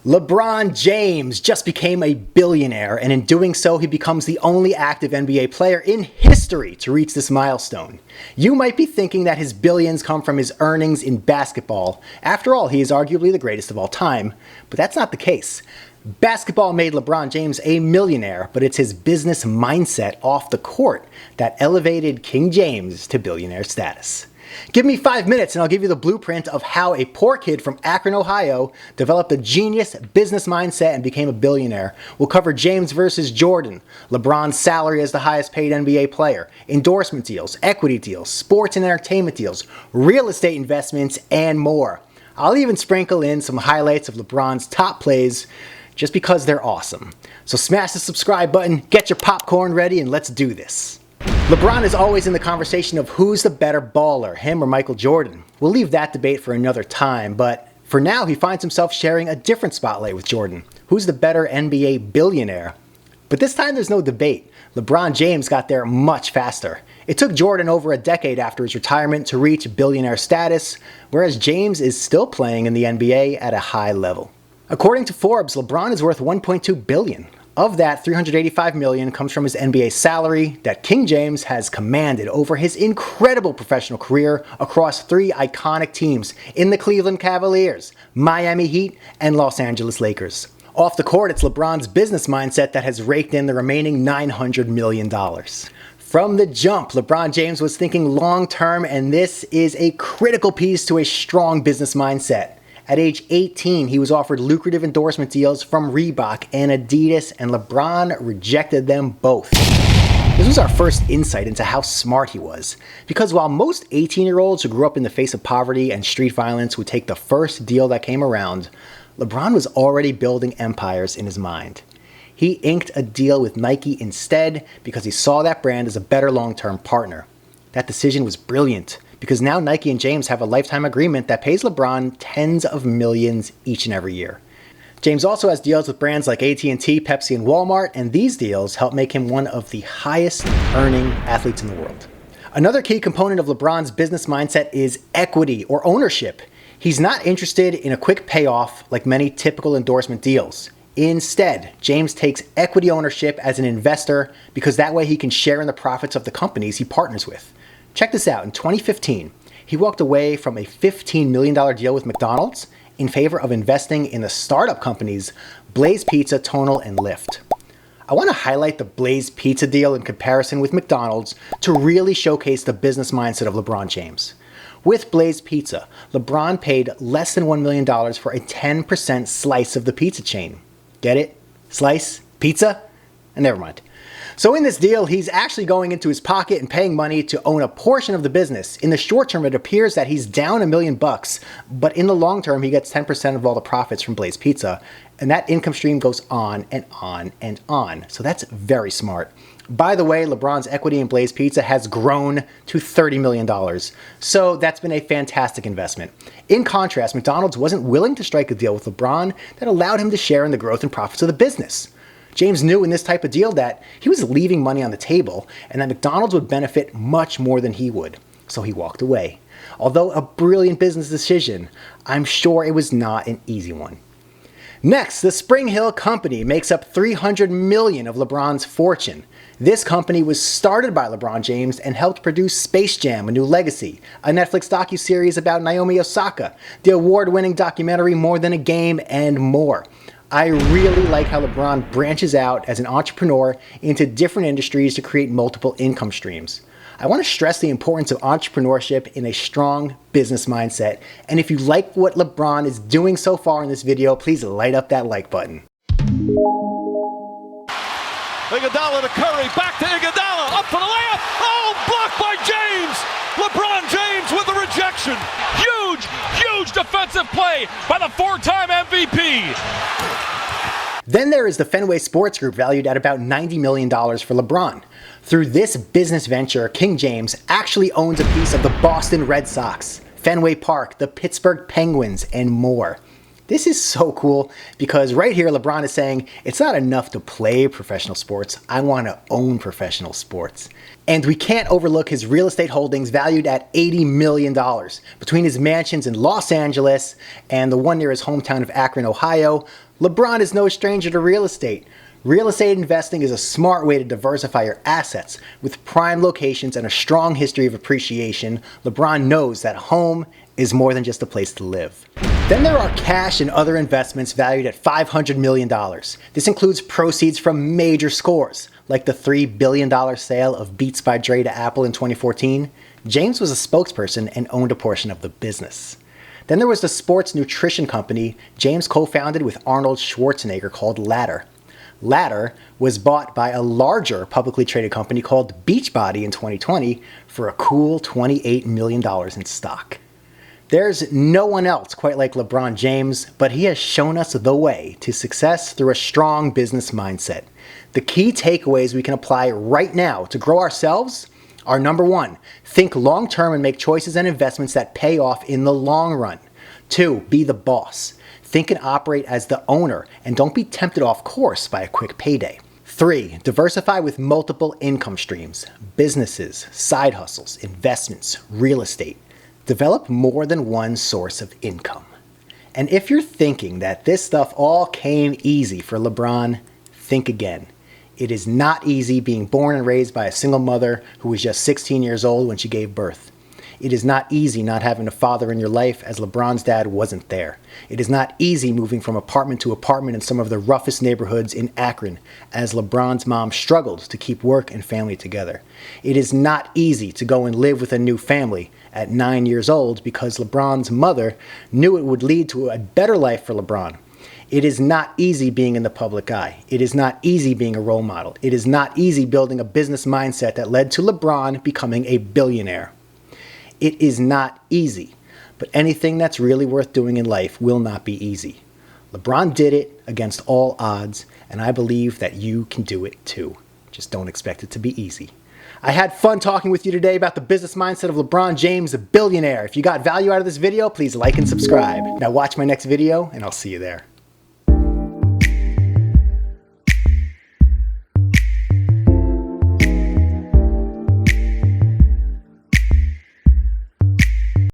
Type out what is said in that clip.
LeBron James just became a billionaire, and in doing so, he becomes the only active NBA player in history to reach this milestone. You might be thinking that his billions come from his earnings in basketball. After all, he is arguably the greatest of all time, but that's not the case. Basketball made LeBron James a millionaire, but it's his business mindset off the court that elevated King James to billionaire status. Give me 5 minutes and I'll give you the blueprint of how a poor kid from Akron, Ohio developed a genius business mindset and became a billionaire. We'll cover James versus Jordan, LeBron's salary as the highest paid NBA player, endorsement deals, equity deals, sports and entertainment deals, real estate investments, and more. I'll even sprinkle in some highlights of LeBron's top plays just because they're awesome. So smash the subscribe button, get your popcorn ready, and let's do this. LeBron is always in the conversation of who's the better baller, him or Michael Jordan. We'll leave that debate for another time, but for now he finds himself sharing a different spotlight with Jordan. Who's the better NBA billionaire? But this time there's no debate. LeBron James got there much faster. It took Jordan over a decade after his retirement to reach billionaire status, whereas James is still playing in the NBA at a high level. According to Forbes, LeBron is worth $1.2 billion. Of that, $385 million comes from his NBA salary that King James has commanded over his incredible professional career across 3 iconic teams in the Cleveland Cavaliers, Miami Heat, and Los Angeles Lakers. Off the court, it's LeBron's business mindset that has raked in the remaining $900 million. From the jump, LeBron James was thinking long-term, and this is a critical piece to a strong business mindset. At age 18, he was offered lucrative endorsement deals from Reebok and Adidas, and LeBron rejected them both. This was our first insight into how smart he was, because while most 18-year-olds who grew up in the face of poverty and street violence would take the first deal that came around, LeBron was already building empires in his mind. He inked a deal with Nike instead because he saw that brand as a better long-term partner. That decision was brilliant, because now Nike and James have a lifetime agreement that pays LeBron tens of millions each and every year. James also has deals with brands like AT&T, Pepsi, and Walmart, and these deals help make him one of the highest earning athletes in the world. Another key component of LeBron's business mindset is equity or ownership. He's not interested in a quick payoff like many typical endorsement deals. Instead, James takes equity ownership as an investor because that way he can share in the profits of the companies he partners with. Check this out, in 2015, he walked away from a $15 million deal with McDonald's in favor of investing in the startup companies Blaze Pizza, Tonal, and Lyft. I want to highlight the Blaze Pizza deal in comparison with McDonald's to really showcase the business mindset of LeBron James. With Blaze Pizza, LeBron paid less than $1 million for a 10% slice of the pizza chain. Get it? Slice? Pizza? And never mind. So in this deal, he's actually going into his pocket and paying money to own a portion of the business. In the short term, it appears that he's down $1 million, but in the long term, he gets 10% of all the profits from Blaze Pizza, and that income stream goes on and on and on. So that's very smart. By the way, LeBron's equity in Blaze Pizza has grown to $30 million, so that's been a fantastic investment. In contrast, McDonald's wasn't willing to strike a deal with LeBron that allowed him to share in the growth and profits of the business. James knew in this type of deal that he was leaving money on the table and that McDonald's would benefit much more than he would, so he walked away. Although a brilliant business decision, I'm sure it was not an easy one. Next, the Spring Hill Company makes up $300 million of LeBron's fortune. This company was started by LeBron James and helped produce Space Jam: A New Legacy, a Netflix docuseries about Naomi Osaka, the award-winning documentary More Than a Game, and more. I really like how LeBron branches out as an entrepreneur into different industries to create multiple income streams. I want to stress the importance of entrepreneurship in a strong business mindset. And if you like what LeBron is doing so far in this video, please light up that like button. Iguodala to Curry, back to Iguodala, up for the layup. Oh, blocked by James. LeBron James with the rejection. Huge defensive play by the 4-time MVP. Then there is the Fenway Sports Group, valued at about $90 million for LeBron. Through this business venture, King James actually owns a piece of the Boston Red Sox, Fenway Park, the Pittsburgh Penguins, and more. This is so cool because right here LeBron is saying it's not enough to play professional sports, I want to own professional sports. And we can't overlook his real estate holdings valued at $80 million. Between his mansions in Los Angeles and the one near his hometown of Akron, Ohio, LeBron is no stranger to real estate. Real estate investing is a smart way to diversify your assets. With prime locations and a strong history of appreciation, LeBron knows that home is more than just a place to live. Then there are cash and other investments valued at $500 million. This includes proceeds from major scores, like the $3 billion sale of Beats by Dre to Apple in 2014. James was a spokesperson and owned a portion of the business. Then there was the sports nutrition company James co-founded with Arnold Schwarzenegger called Ladder. Ladder was bought by a larger publicly traded company called Beachbody in 2020 for a cool $28 million in stock. There's no one else quite like LeBron James, but he has shown us the way to success through a strong business mindset. The key takeaways we can apply right now to grow ourselves are: number 1, think long-term and make choices and investments that pay off in the long run. 2, be the boss. Think and operate as the owner and don't be tempted off course by a quick payday. 3, diversify with multiple income streams, businesses, side hustles, investments, real estate. Develop more than one source of income. And if you're thinking that this stuff all came easy for LeBron, think again. It is not easy being born and raised by a single mother who was just 16 years old when she gave birth. It is not easy not having a father in your life, as LeBron's dad wasn't there. It is not easy moving from apartment to apartment in some of the roughest neighborhoods in Akron, as LeBron's mom struggled to keep work and family together. It is not easy to go and live with a new family at 9 years old because LeBron's mother knew it would lead to a better life for LeBron. It is not easy being in the public eye. It is not easy being a role model. It is not easy building a business mindset that led to LeBron becoming a billionaire. It is not easy, but anything that's really worth doing in life will not be easy. LeBron did it against all odds, and I believe that you can do it too. Just don't expect it to be easy. I had fun talking with you today about the business mindset of LeBron James, a billionaire. If you got value out of this video, please like and subscribe. Now watch my next video, and I'll see you there.